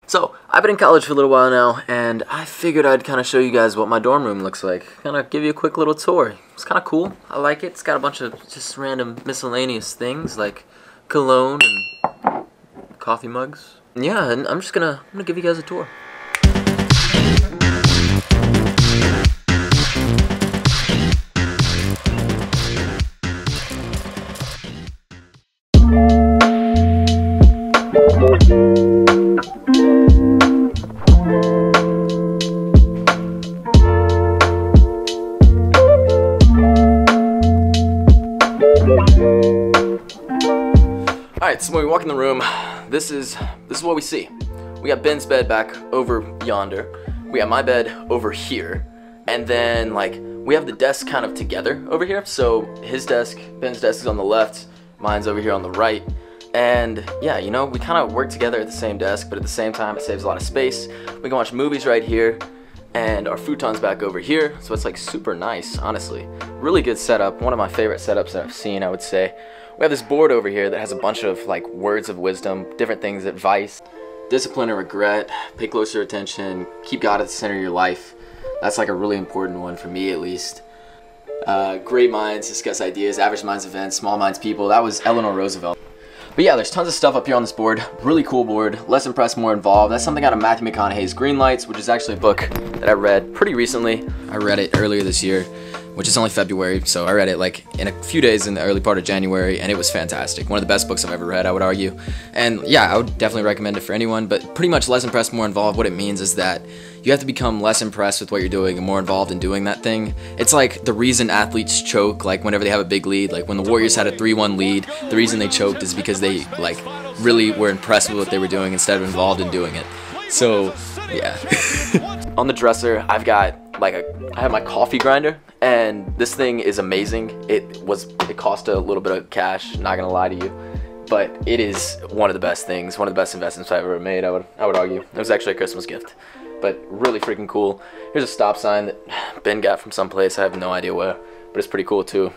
So, I've been in college for a little while now, and I figured I'd kind of show you guys what my dorm room looks like. Kind of give you a quick little tour. It's kind of cool. I like it. It's got a bunch of just random miscellaneous things like cologne and coffee mugs. Yeah, and I'm gonna give you guys a tour. Alright, so when we walk in the room, this is what we see. We got Ben's bed back over yonder. We got my bed over here. And then, like, we have the desk kind of together over here. So his desk, Ben's desk is on the left, mine's over here on the right. And yeah, you know, we kind of work together at the same desk, but at the same time it saves a lot of space. We can watch movies right here, and our futon's back over here, so it's like super nice, honestly. Really good setup, one of my favorite setups that I've seen, I would say. We have this board over here that has a bunch of like words of wisdom, different things, advice, discipline and regret, pay closer attention, keep God at the center of your life. That's like a really important one for me, at least. Great minds discuss ideas, average minds events, small minds people. That was Eleanor Roosevelt. But yeah, there's tons of stuff up here on this board. Really cool board. Less impressed, more involved. That's something out of Matthew McConaughey's Green Lights, which is actually a book that I read pretty recently. I read it earlier this year, which is only February, so I read it like in a few days in the early part of January, and it was fantastic. One of the best books I've ever read, I would argue. And yeah, I would definitely recommend it for anyone, but pretty much less impressed, more involved. What it means is that you have to become less impressed with what you're doing and more involved in doing that thing. It's like the reason athletes choke, like whenever they have a big lead, like when the Warriors had a 3-1 lead, the reason they choked is because they like really were impressed with what they were doing instead of involved in doing it. So yeah. On the dresser, I've got I have my coffee grinder, and this thing is amazing. It cost a little bit of cash, not gonna lie to you, but it is one of the best things, one of the best investments I've ever made, I would argue. It was actually a Christmas gift, but really freaking cool. Here's a stop sign that Ben got from someplace, I have no idea where, but it's pretty cool too.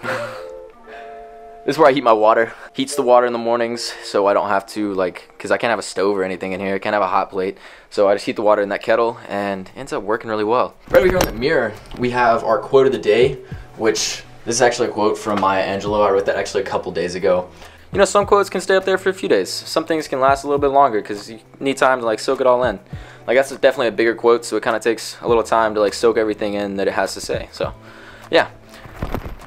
This is where I heat my water. Heats the water in the mornings, so I don't have to, because I can't have a stove or anything in here. I can't have a hot plate. So I just heat the water in that kettle, and it ends up working really well. Right over here on the mirror, we have our quote of the day, which this is actually a quote from Maya Angelou. I wrote that actually a couple days ago. You know, some quotes can stay up there for a few days. Some things can last a little bit longer because you need time to soak it all in. That's definitely a bigger quote, so it kind of takes a little time to soak everything in that it has to say. So, yeah.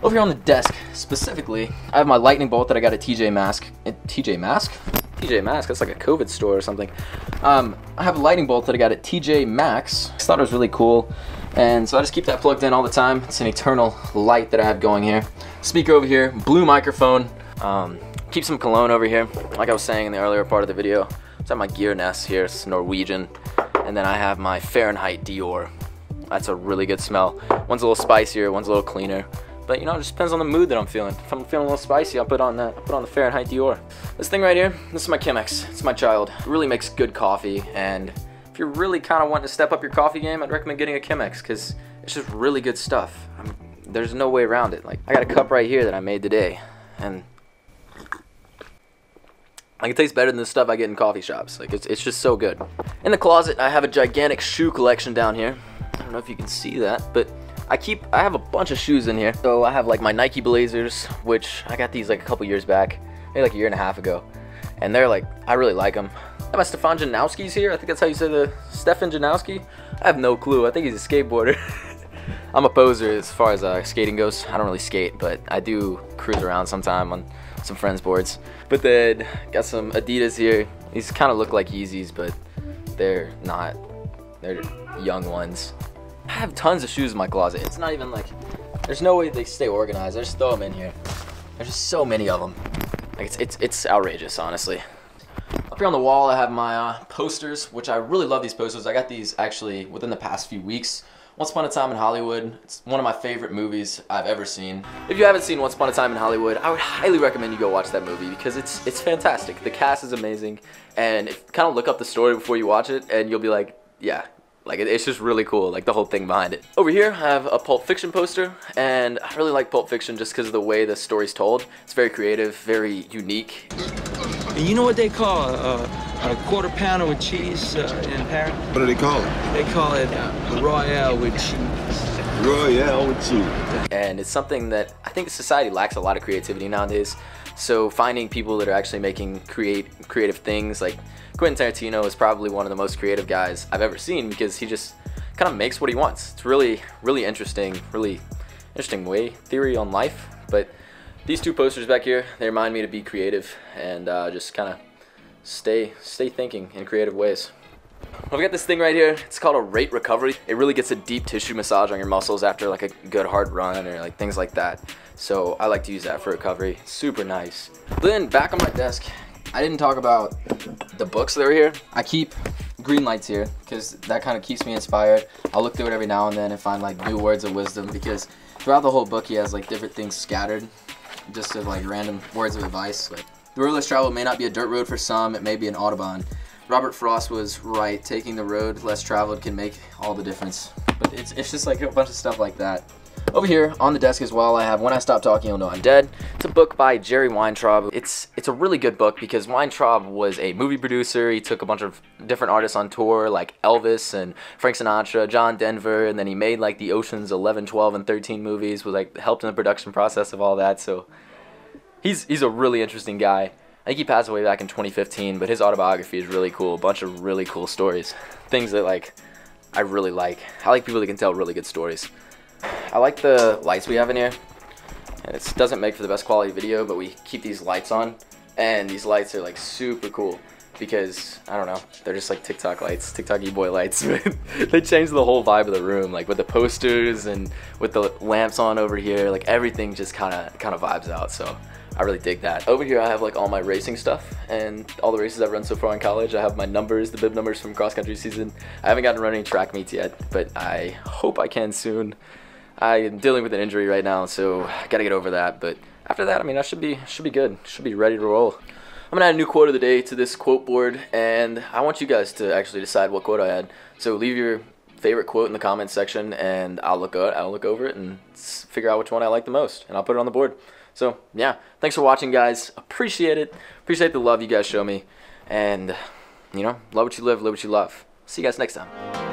Over here on the desk, specifically, I have my lightning bolt that I got at TJ Maxx. TJ Maxx? TJ Maxx, that's like a COVID store or something. I have a lightning bolt that I got at TJ Maxx. I thought it was really cool, and so I just keep that plugged in all the time. It's an eternal light that I have going here. Speaker over here, blue microphone. Keep some cologne over here, like I was saying in the earlier part of the video. I have my Gear Nest here, it's Norwegian, and then I have my Fahrenheit Dior. That's a really good smell. One's a little spicier, one's a little cleaner. But you know, it just depends on the mood that I'm feeling. If I'm feeling a little spicy, I'll put on the Fahrenheit Dior. This thing right here, this is my Chemex. It's my child. It really makes good coffee, and if you're really kind of wanting to step up your coffee game, I'd recommend getting a Chemex because it's just really good stuff. There's no way around it. I got a cup right here that I made today, and it tastes better than the stuff I get in coffee shops. It's just so good. In the closet, I have a gigantic shoe collection down here. I don't know if you can see that, but I have a bunch of shoes in here. So I have my Nike Blazers, which I got these a couple years back, maybe a year and a half ago. And they're I really like them. I have my Stefan Janowski's here. I think that's how you say the Stefan Janowski. I have no clue. I think he's a skateboarder. I'm a poser as far as skating goes. I don't really skate, but I do cruise around sometime on some friends' boards. But then got some Adidas here. These kind of look like Yeezys, but they're not. They're young ones. I have tons of shoes in my closet. It's not even there's no way they stay organized. I just throw them in here. There's just so many of them. It's outrageous, honestly. Up here on the wall, I have my posters, which I really love these posters. I got these actually within the past few weeks. Once Upon a Time in Hollywood. It's one of my favorite movies I've ever seen. If you haven't seen Once Upon a Time in Hollywood, I would highly recommend you go watch that movie because it's fantastic. The cast is amazing, and kind of look up the story before you watch it, and you'll be like, yeah. It's just really cool, the whole thing behind it. Over here, I have a Pulp Fiction poster, and I really like Pulp Fiction just because of the way the story's told. It's very creative, very unique. And you know what they call a a quarter pounder with cheese in Paris. What do they call it? They call it Royale with cheese. Royale with cheese. And it's something that I think society lacks a lot of creativity nowadays. So finding people that are actually making creative things, like Quentin Tarantino is probably one of the most creative guys I've ever seen, because he just kind of makes what he wants. It's really interesting theory on life. But these two posters back here, they remind me to be creative and just kind of stay thinking in creative ways. I've got this thing right here. It's called a rate recovery. It really gets a deep tissue massage on your muscles after like a good hard run or like things like that. So I like to use that for recovery. Super nice. Then back on my desk, I didn't talk about the books that are here. I keep green lights here because that kind of keeps me inspired. I'll look through it every now and then and find like new words of wisdom, because throughout the whole book he has like different things scattered, just of like random words of advice. Like, the road less traveled may not be a dirt road for some, it may be an autobahn. Robert Frost was right, taking the road less traveled can make all the difference. But it's just like a bunch of stuff like that. Over here on the desk as well, I have When I Stop Talking You'll Know I'm Dead. It's a book by Jerry Weintraub. It's a really good book because Weintraub was a movie producer. He took a bunch of different artists on tour like Elvis and Frank Sinatra, John Denver, and then he made like the Ocean's 11, 12, and 13 movies, was like helped in the production process of all that. So he's a really interesting guy. I think he passed away back in 2015, but his autobiography is really cool. A bunch of really cool stories. Things that like I really like. I like people that can tell really good stories. I like the lights we have in here. And it doesn't make for the best quality video, but we keep these lights on. And these lights are like super cool because, I don't know, they're just like TikTok lights, TikTok e-boy lights. They change the whole vibe of the room, like with the posters and with the lamps on over here. Like everything just kind of vibes out. So I really dig that. Over here I have like all my racing stuff and all the races I've run so far in college. I have my numbers, the bib numbers from cross country season. I haven't gotten to run any track meets yet, but I hope I can soon. I am dealing with an injury right now, so I gotta get over that. But after that, I mean, I should be good. Should be ready to roll. I'm gonna add a new quote of the day to this quote board, and I want you guys to actually decide what quote I add. So leave your favorite quote in the comments section, and I'll look over it and figure out which one I like the most, and I'll put it on the board. So yeah, thanks for watching, guys. Appreciate it. Appreciate the love you guys show me, and you know, love what you live, live what you love. See you guys next time.